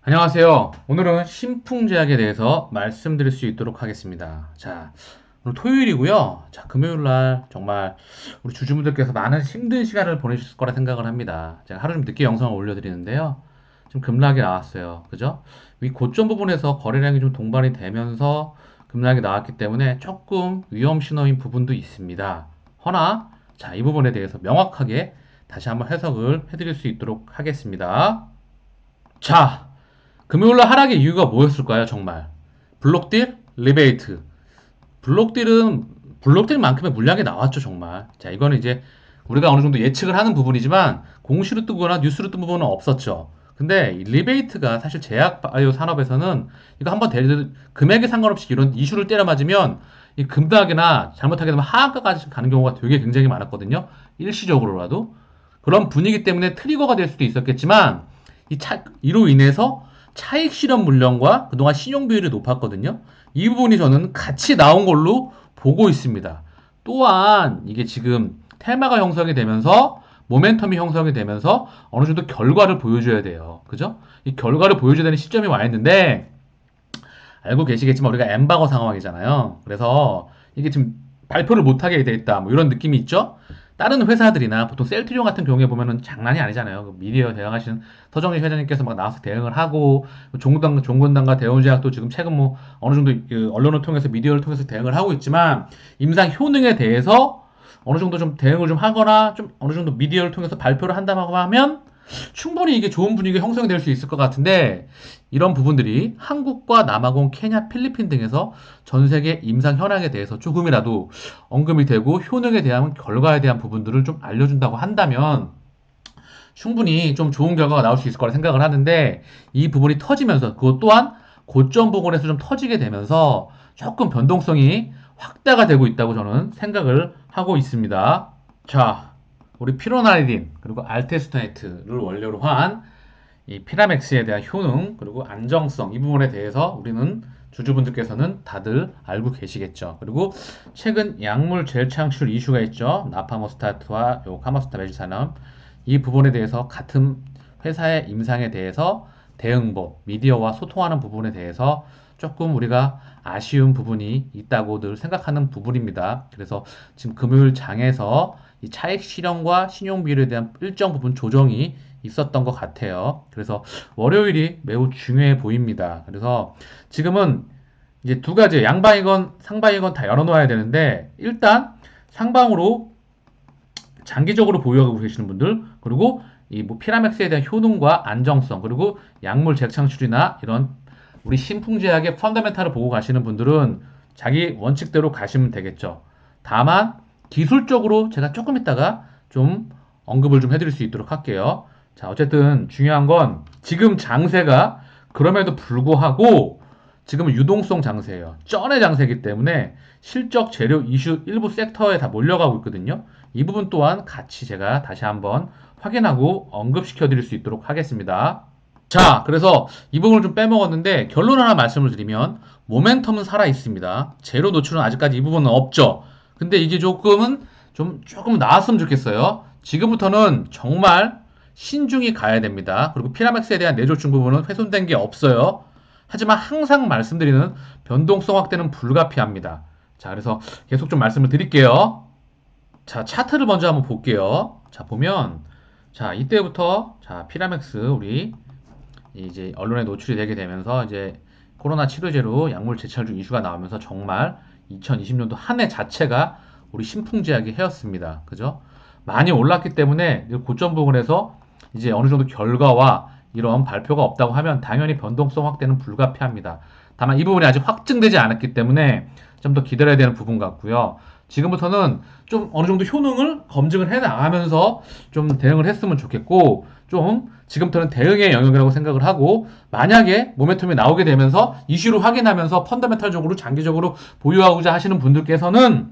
안녕하세요. 오늘은 신풍제약에 대해서 말씀드릴 수 있도록 하겠습니다. 자, 오늘 토요일이고요. 자, 금요일 날 정말 우리 주주분들께서 많은 힘든 시간을 보내실 거라 생각을 합니다. 제가 하루 좀 늦게 영상을 올려드리는데요. 좀 급락이 나왔어요. 그죠? 위 고점 부분에서 거래량이 좀 동반이 되면서 급락이 나왔기 때문에 조금 위험 신호인 부분도 있습니다. 허나, 자, 이 부분에 대해서 명확하게 다시 한번 해석을 해드릴 수 있도록 하겠습니다. 자, 금요일날 하락의 이유가 뭐였을까요, 정말? 블록딜? 리베이트. 블록딜은, 블록딜만큼의 물량이 나왔죠, 정말. 자, 이거는 이제 우리가 어느 정도 예측을 하는 부분이지만, 공시로 뜨거나 뉴스로 뜬 부분은 없었죠. 근데 이 리베이트가 사실 제약 바이오 산업에서는 이거 한번 금액에 상관없이 이런 이슈를 때려 맞으면 이 급락이나 잘못하게 되면 하한가까지 가는 경우가 되게 굉장히 많았거든요. 일시적으로라도. 그런 분위기 때문에 트리거가 될 수도 있었겠지만, 이로 인해서 차익 실현 물량과 그동안 신용 비율이 높았거든요. 이 부분이 저는 같이 나온 걸로 보고 있습니다. 또한 이게 지금 테마가 형성이 되면서 모멘텀이 형성이 되면서 어느 정도 결과를 보여줘야 돼요. 그죠? 이 결과를 보여줘야 되는 시점이 와 있는데 알고 계시겠지만 우리가 엠바고 상황이잖아요. 그래서 이게 지금 발표를 못하게 돼 있다. 뭐 이런 느낌이 있죠? 다른 회사들이나 보통 셀트리온 같은 경우에 보면은 장난이 아니잖아요. 그 미디어 대응하시는 서정희 회장님께서 막 나와서 대응을 하고 종군당과 대운제약도 지금 최근 뭐 어느 정도 그 언론을 통해서 미디어를 통해서 대응을 하고 있지만 임상 효능에 대해서 어느 정도 좀 대응을 좀 하거나 좀 어느 정도 미디어를 통해서 발표를 한다고 하면 충분히 이게 좋은 분위기가 형성될 수 있을 것 같은데 이런 부분들이 한국과 남아공, 케냐, 필리핀 등에서 전 세계 임상 현황에 대해서 조금이라도 언급이 되고 효능에 대한 결과에 대한 부분들을 좀 알려준다고 한다면 충분히 좀 좋은 결과가 나올 수 있을 거라 생각을 하는데 이 부분이 터지면서 그것 또한 고점 부분에서 좀 터지게 되면서 조금 변동성이 확대가 되고 있다고 저는 생각을 하고 있습니다. 자, 우리 피로나리딘 그리고 알테스토네트를 원료로 한 이 피라맥스에 대한 효능 그리고 안정성 이 부분에 대해서 우리는 주주분들께서는 다들 알고 계시겠죠. 그리고 최근 약물 재창출 이슈가 있죠. 나파모스타트와 요 카모스타 메질산염 이 부분에 대해서 같은 회사의 임상에 대해서 대응법, 미디어와 소통하는 부분에 대해서 조금 우리가 아쉬운 부분이 있다고 늘 생각하는 부분입니다. 그래서 지금 금요일 장에서 이 차익 실현과 신용 비율에 대한 일정 부분 조정이 있었던 것 같아요. 그래서 월요일이 매우 중요해 보입니다. 그래서 지금은 이제 두 가지 양방이건 상방이건 다 열어놓아야 되는데 일단 상방으로 장기적으로 보유하고 계시는 분들 그리고 이 뭐 피라맥스에 대한 효능과 안정성 그리고 약물 재창출이나 이런 우리 신풍제약의 펀더멘탈을 보고 가시는 분들은 자기 원칙대로 가시면 되겠죠. 다만 기술적으로 제가 조금 있다가 좀 언급을 좀 해드릴 수 있도록 할게요. 자, 어쨌든 중요한 건 지금 장세가 그럼에도 불구하고 지금은 유동성 장세예요. 쩐의 장세이기 때문에 실적 재료 이슈 일부 섹터에 다 몰려가고 있거든요. 이 부분 또한 같이 제가 다시 한번 확인하고 언급시켜 드릴 수 있도록 하겠습니다. 자, 그래서 이 부분을 좀 빼먹었는데 결론 하나 말씀을 드리면 모멘텀은 살아 있습니다. 제로 노출은 아직까지 이 부분은 없죠. 근데 이게 조금 나았으면 좋겠어요. 지금부터는 정말 신중히 가야 됩니다. 그리고 피라맥스에 대한 내조증 부분은 훼손된 게 없어요. 하지만 항상 말씀드리는 변동성 확대는 불가피합니다. 자, 그래서 계속 좀 말씀을 드릴게요. 자, 차트를 먼저 한번 볼게요. 자, 보면 자, 이때부터 자, 피라맥스 우리 이제 언론에 노출이 되게 되면서 이제 코로나 치료제로 약물 재찰중 이슈가 나오면서 정말 2020년도 한 해 자체가 우리 신풍제약의 해였습니다. 그죠? 많이 올랐기 때문에 고점 부분에서 이제 어느 정도 결과와 이런 발표가 없다고 하면 당연히 변동성 확대는 불가피합니다. 다만 이 부분이 아직 확증되지 않았기 때문에 좀 더 기다려야 되는 부분 같고요. 지금부터는 좀 어느 정도 효능을 검증을 해 나가면서 좀 대응을 했으면 좋겠고 좀 지금부터는 대응의 영역이라고 생각을 하고 만약에 모멘텀이 나오게 되면서 이슈를 확인하면서 펀더멘탈적으로 장기적으로 보유하고자 하시는 분들께서는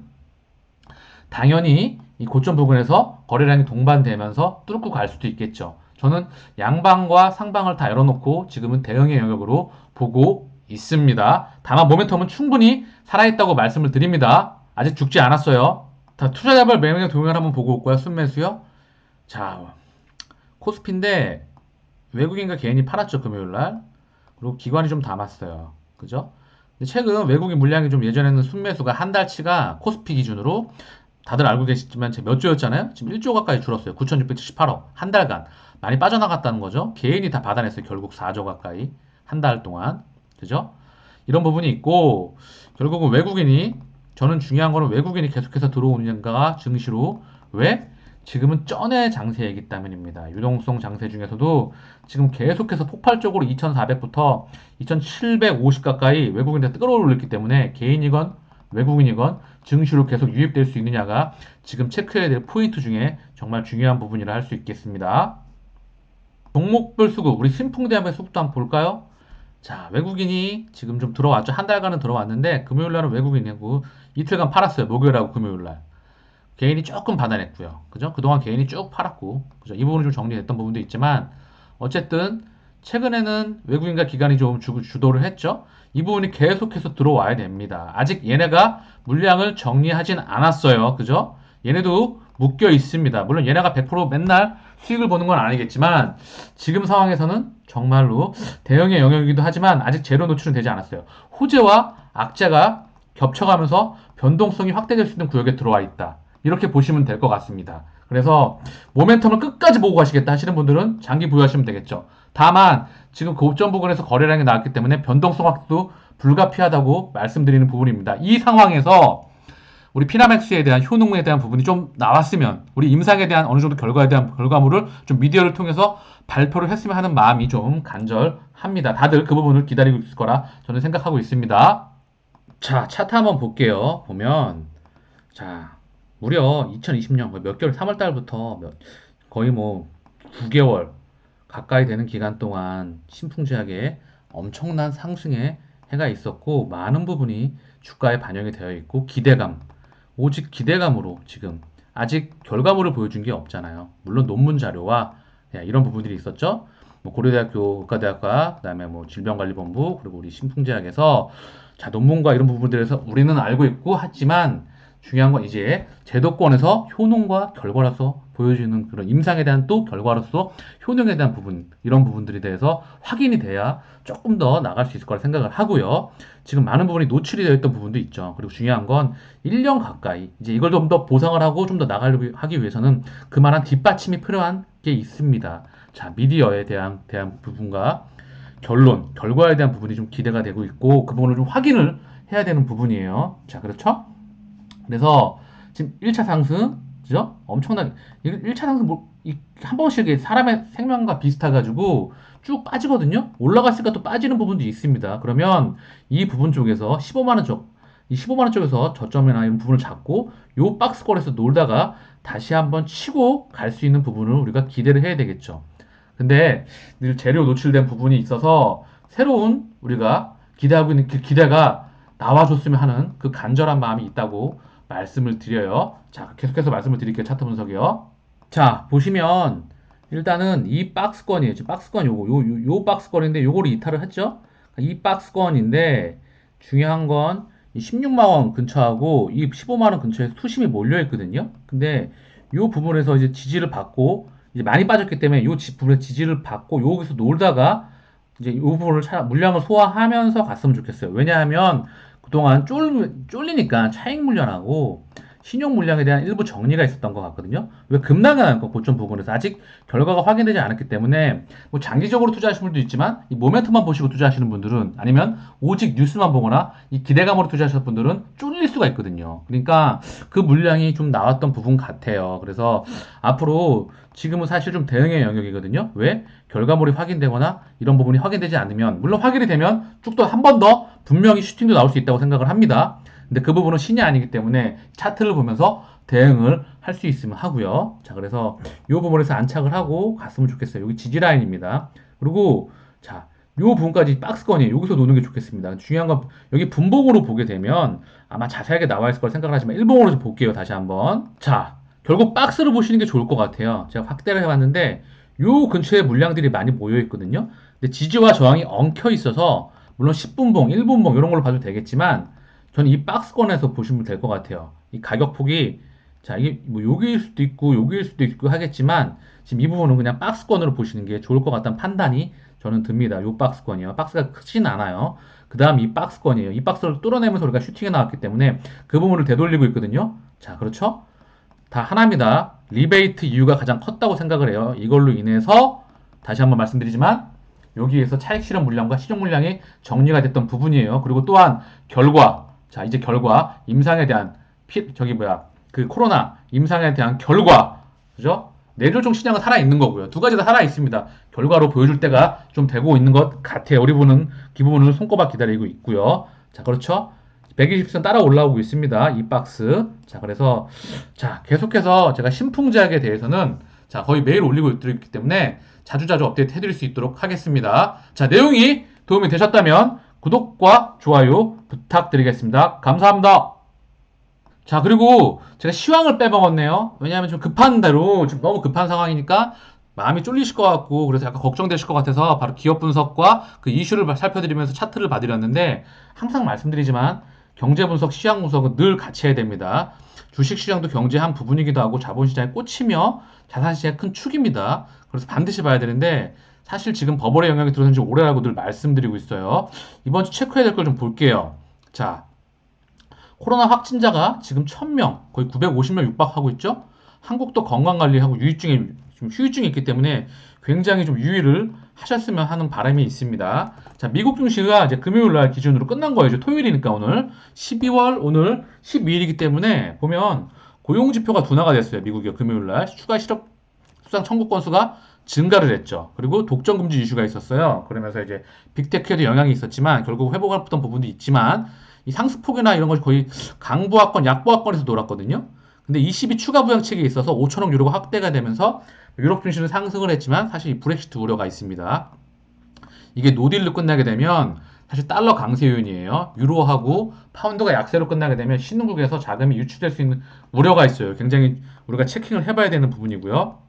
당연히 이 고점 부분에서 거래량이 동반되면서 뚫고 갈 수도 있겠죠. 저는 양방과 상방을 다 열어놓고 지금은 대응의 영역으로 보고 있습니다. 다만 모멘텀은 충분히 살아있다고 말씀을 드립니다. 아직 죽지 않았어요. 자, 투자자별 매매의 동향을 한번 보고 올까요? 순매수요. 자, 코스피인데 외국인과 개인이 팔았죠, 금요일날. 그리고 기관이 좀 담았어요. 그죠? 근데 최근 외국인 물량이 좀 예전에는 순매수가 한 달치가 코스피 기준으로 다들 알고 계시지만 몇 조였잖아요. 지금 1조 가까이 줄었어요. 9,678억. 한 달간. 많이 빠져나갔다는 거죠. 개인이 다 받아냈어요. 결국 4조 가까이. 한 달 동안. 그죠? 이런 부분이 있고, 결국은 외국인이, 저는 중요한 거는 외국인이 계속해서 들어오는가 증시로. 왜? 지금은 쩐의 장세이기 때문입니다. 유동성 장세 중에서도 지금 계속해서 폭발적으로 2,400부터 2,750 가까이 외국인들 끌어올렸기 때문에 개인이건 외국인이건 증시로 계속 유입될 수 있느냐가 지금 체크해야 될 포인트 중에 정말 중요한 부분이라 할 수 있겠습니다. 종목별 수급, 우리 신풍대함의 수급도 한번 볼까요? 자, 외국인이 지금 좀 들어왔죠. 한 달간은 들어왔는데 금요일 날은 외국인이고 이틀간 팔았어요. 목요일하고 금요일 날. 개인이 조금 받아냈고요. 그죠? 그동안 개인이 쭉 팔았고, 그죠? 이 부분이 좀 정리됐던 부분도 있지만, 어쨌든, 최근에는 외국인과 기관이 좀 주도를 했죠? 이 부분이 계속해서 들어와야 됩니다. 아직 얘네가 물량을 정리하진 않았어요. 그죠? 얘네도 묶여 있습니다. 물론 얘네가 100% 맨날 수익을 보는 건 아니겠지만, 지금 상황에서는 정말로 대형의 영역이기도 하지만, 아직 제로 노출은 되지 않았어요. 호재와 악재가 겹쳐가면서 변동성이 확대될 수 있는 구역에 들어와 있다. 이렇게 보시면 될 것 같습니다. 그래서 모멘텀을 끝까지 보고 가시겠다 하시는 분들은 장기 보유하시면 되겠죠. 다만 지금 고점 부근에서 거래량이 나왔기 때문에 변동성 확대도 불가피하다고 말씀드리는 부분입니다. 이 상황에서 우리 피나맥스에 대한 효능에 대한 부분이 좀 나왔으면 우리 임상에 대한 어느 정도 결과에 대한 결과물을 좀 미디어를 통해서 발표를 했으면 하는 마음이 좀 간절합니다. 다들 그 부분을 기다리고 있을 거라 저는 생각하고 있습니다. 자, 차트 한번 볼게요. 보면 자, 무려 2020년 몇 개월, 3월 달부터 거의 뭐 9개월 가까이 되는 기간 동안 신풍제약에 엄청난 상승의 해가 있었고, 많은 부분이 주가에 반영이 되어 있고, 기대감, 오직 기대감으로 지금 아직 결과물을 보여준 게 없잖아요. 물론 논문 자료와 이런 부분들이 있었죠. 뭐 고려대학교 의과대학과, 그다음에 뭐 질병관리본부, 그리고 우리 신풍제약에서 자, 논문과 이런 부분들에서 우리는 알고 있고 하지만 중요한 건 이제 제도권에서 효능과 결과로서 보여주는 그런 임상에 대한 또 결과로서 효능에 대한 부분, 이런 부분들에 대해서 확인이 돼야 조금 더 나갈 수 있을 거라 생각을 하고요. 지금 많은 부분이 노출이 되어 있던 부분도 있죠. 그리고 중요한 건 1년 가까이 이제 이걸 좀 더 보상을 하고 좀 더 나가려고 하기 위해서는 그만한 뒷받침이 필요한 게 있습니다. 자, 미디어에 대한 부분과 결과에 대한 부분이 좀 기대가 되고 있고 그 부분을 좀 확인을 해야 되는 부분이에요. 자, 그렇죠? 그래서 지금 1차 상승, 그죠? 엄청나게, 1차 상승 한 번씩 사람의 생명과 비슷해가지고 쭉 빠지거든요? 올라갔으니까 또 빠지는 부분도 있습니다. 그러면 이 부분 쪽에서 15만원 쪽, 이 15만원 쪽에서 저점이나 이런 부분을 잡고 요 박스권에서 놀다가 다시 한번 치고 갈 수 있는 부분을 우리가 기대를 해야 되겠죠. 근데 늘 재료 노출된 부분이 있어서 새로운 우리가 기대하고 있는 그 기대가 나와줬으면 하는 그 간절한 마음이 있다고 말씀을 드려요. 자, 계속해서 말씀을 드릴게요. 차트 분석이요. 자, 보시면 일단은 이 박스권이에요. 지금 박스권 요 박스권인데 요거를 이탈을 했죠. 이 박스권인데 중요한 건 이 16만 원 근처하고 이 15만 원 근처에 수심이 몰려 있거든요. 근데 요 부분에서 이제 지지를 받고 이제 많이 빠졌기 때문에 요 부분에 지지를 받고 여기서 놀다가 이제 이 부분을 물량을 소화하면서 갔으면 좋겠어요. 왜냐하면 그동안 쫄리니까 차익 물량하고 신용 물량에 대한 일부 정리가 있었던 것 같거든요. 왜 급락이 나니까 고점 부분에서 아직 결과가 확인되지 않았기 때문에 뭐 장기적으로 투자하시는 분도 있지만 이 모멘텀만 보시고 투자하시는 분들은 아니면 오직 뉴스만 보거나 이 기대감으로 투자하시는 분들은 쫄릴 수가 있거든요. 그러니까 그 물량이 좀 나왔던 부분 같아요. 그래서 앞으로 지금은 사실 좀 대응의 영역이거든요. 왜? 결과물이 확인되거나 이런 부분이 확인되지 않으면 물론 확인이 되면 쭉 또 한 번 더 분명히 슈팅도 나올 수 있다고 생각을 합니다. 근데 그 부분은 신이 아니기 때문에 차트를 보면서 대응을 할 수 있으면 하고요. 자, 그래서 이 부분에서 안착을 하고 갔으면 좋겠어요. 여기 지지 라인입니다. 그리고 자, 이 부분까지 박스권이에요. 여기서 노는 게 좋겠습니다. 중요한 건 여기 분봉으로 보게 되면 아마 자세하게 나와 있을 거라 생각을 하지만 일봉으로 좀 볼게요. 다시 한번. 자, 결국 박스를 보시는 게 좋을 것 같아요. 제가 확대를 해봤는데 요 근처에 물량들이 많이 모여 있거든요. 근데 지지와 저항이 엉켜 있어서 물론 10분봉, 1분봉 이런 걸로 봐도 되겠지만 저는 이 박스권에서 보시면 될 것 같아요. 이 가격폭이 자 이게 뭐 여기일 수도 있고 여기일 수도 있고 하겠지만 지금 이 부분은 그냥 박스권으로 보시는 게 좋을 것 같다는 판단이 저는 듭니다. 요 박스권이요. 박스가 크진 않아요. 그 다음 이 박스권이에요. 이 박스를 뚫어내면서 우리가 슈팅에 나왔기 때문에 그 부분을 되돌리고 있거든요. 자, 그렇죠? 다 하나입니다. 리베이트 이유가 가장 컸다고 생각을 해요. 이걸로 인해서 다시 한번 말씀드리지만 여기에서 차익 실현 물량과 시중 물량이 정리가 됐던 부분이에요. 그리고 또한 결과, 자 이제 결과 임상에 대한 그 코로나 임상에 대한 결과, 그죠? 내조종 시장은 살아 있는 거고요. 두 가지 다 살아 있습니다. 결과로 보여줄 때가 좀 되고 있는 것 같아요. 우리 부분은 그 부분을 손꼽아 기다리고 있고요. 자, 그렇죠? 120선 따라 올라오고 있습니다. 이 박스. 자, 그래서 자, 계속해서 제가 신풍제약에 대해서는 자, 거의 매일 올리고 있기 때문에 자주자주 업데이트 해드릴 수 있도록 하겠습니다. 자, 내용이 도움이 되셨다면 구독과 좋아요 부탁드리겠습니다. 감사합니다. 자, 그리고 제가 시황을 빼먹었네요. 왜냐하면 좀 급한 대로, 지금 너무 급한 상황이니까 마음이 쫄리실 것 같고, 그래서 약간 걱정되실 것 같아서 바로 기업 분석과 그 이슈를 살펴드리면서 차트를 봐드렸는데, 항상 말씀드리지만, 경제 분석, 시황 분석은 늘 같이 해야 됩니다. 주식 시장도 경제의 한 부분이기도 하고, 자본시장에 꽂히며, 자산시장의 큰 축입니다. 그래서 반드시 봐야 되는데, 사실 지금 버블의 영향이 들어선 지 오래라고 늘 말씀드리고 있어요. 이번 주 체크해야 될 걸 좀 볼게요. 자, 코로나 확진자가 지금 1000명, 거의 950명 육박하고 있죠? 한국도 건강관리하고 좀 휴유증이 있기 때문에 굉장히 좀 유의를 하셨으면 하는 바람이 있습니다. 자, 미국 증시가 이제 금요일 날 기준으로 끝난 거예요. 토요일이니까 오늘 12월 오늘 12일이기 때문에 보면 고용지표가 둔화가 됐어요. 미국이 금요일 날 추가 실업 수당 청구 건수가 증가를 했죠. 그리고 독점 금지 이슈가 있었어요. 그러면서 이제 빅테크에도 영향이 있었지만 결국 회복할 부분도 있지만 이 상승폭이나 이런 것이 거의 강보합권, 약보합권에서 놀았거든요. 근데 22 추가 부양책이 있어서 5천억 유로가 확대가 되면서 유럽 증시는 상승을 했지만 사실 이 브렉시트 우려가 있습니다. 이게 노딜로 끝나게 되면 사실 달러 강세 요인이에요. 유로하고 파운드가 약세로 끝나게 되면 신흥국에서 자금이 유출될 수 있는 우려가 있어요. 굉장히 우리가 체킹을 해봐야 되는 부분이고요.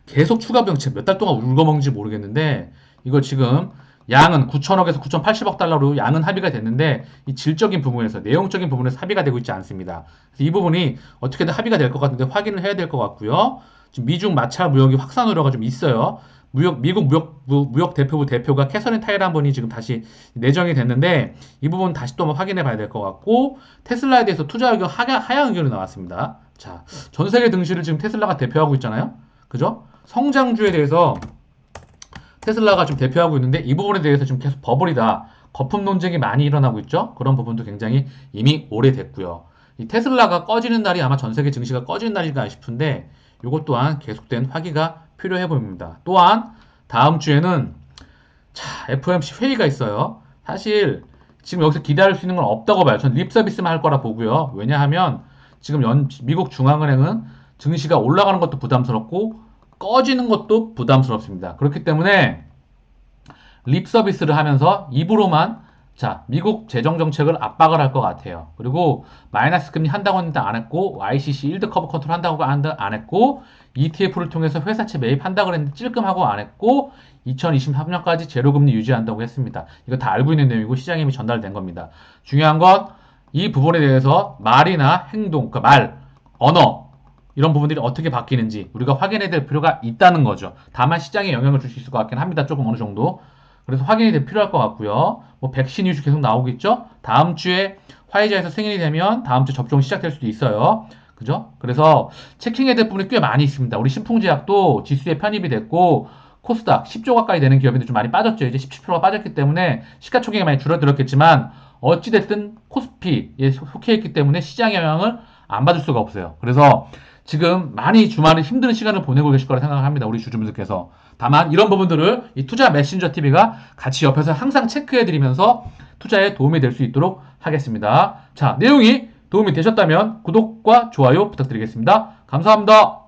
계속 추가 부양책 몇 달 동안 울거먹는지 모르겠는데 이거 지금 양은 9천억에서 9,080억 달러로 양은 합의가 됐는데 이 질적인 부분에서 내용적인 부분에서 합의가 되고 있지 않습니다. 그래서 이 부분이 어떻게든 합의가 될 것 같은데 확인을 해야 될 것 같고요. 지금 미중 마찰 무역이 확산 우려가 좀 있어요. 미국 무역 대표부 대표가 캐서린 타이란 분이 지금 다시 내정이 됐는데 이 부분 다시 또 한번 확인해 봐야 될 것 같고 테슬라에 대해서 투자 의견 하향 의견이 나왔습니다. 자, 전 세계 증시를 지금 테슬라가 대표하고 있잖아요. 그죠? 성장주에 대해서 테슬라가 좀 대표하고 있는데 이 부분에 대해서 지금 계속 버블이다. 거품 논쟁이 많이 일어나고 있죠. 그런 부분도 굉장히 이미 오래됐고요. 이 테슬라가 꺼지는 날이 아마 전 세계 증시가 꺼지는 날인가 싶은데 이것 또한 계속된 확인가 필요해 보입니다. 또한 다음 주에는 자, FOMC 회의가 있어요. 사실 지금 여기서 기대할 수 있는 건 없다고 봐요. 전 립 서비스만 할 거라 보고요. 왜냐하면 지금 미국 중앙은행은 증시가 올라가는 것도 부담스럽고 꺼지는 것도 부담스럽습니다. 그렇기 때문에 립 서비스를 하면서 입으로만 자, 미국 재정 정책을 압박을 할 것 같아요. 그리고 마이너스 금리 한다고 했는데 안 했고 YCC 일드 커브 컨트롤 한다고 안 했고 ETF를 통해서 회사채 매입한다고 했는데 찔끔하고 안 했고 2023년까지 제로 금리 유지한다고 했습니다. 이거 다 알고 있는 내용이고 시장에 이미 전달된 겁니다. 중요한 건 이 부분에 대해서 말이나 행동, 그러니까 말, 언어 이런 부분들이 어떻게 바뀌는지 우리가 확인해야 될 필요가 있다는 거죠. 다만 시장에 영향을 줄 수 있을 것 같긴 합니다. 조금 어느 정도. 그래서 확인이 될 필요할 것 같고요. 뭐 백신 이슈 계속 나오겠죠? 다음 주에 화이자에서 승인이 되면 다음 주 접종 시작될 수도 있어요. 그죠? 그래서 체킹해야 될 부분이 꽤 많이 있습니다. 우리 신풍제약도 지수에 편입이 됐고 코스닥 10조 가까이 되는 기업인데 좀 많이 빠졌죠. 이제 17%가 빠졌기 때문에 시가총액이 많이 줄어들었겠지만 어찌됐든 코스피에 속해 있기 때문에 시장의 영향을 안 받을 수가 없어요. 그래서 지금 많이 주말에 힘든 시간을 보내고 계실 거라 생각합니다. 우리 주주분들께서. 다만 이런 부분들을 이 투자 메신저 TV가 같이 옆에서 항상 체크해드리면서 투자에 도움이 될 수 있도록 하겠습니다. 자, 내용이 도움이 되셨다면 구독과 좋아요 부탁드리겠습니다. 감사합니다.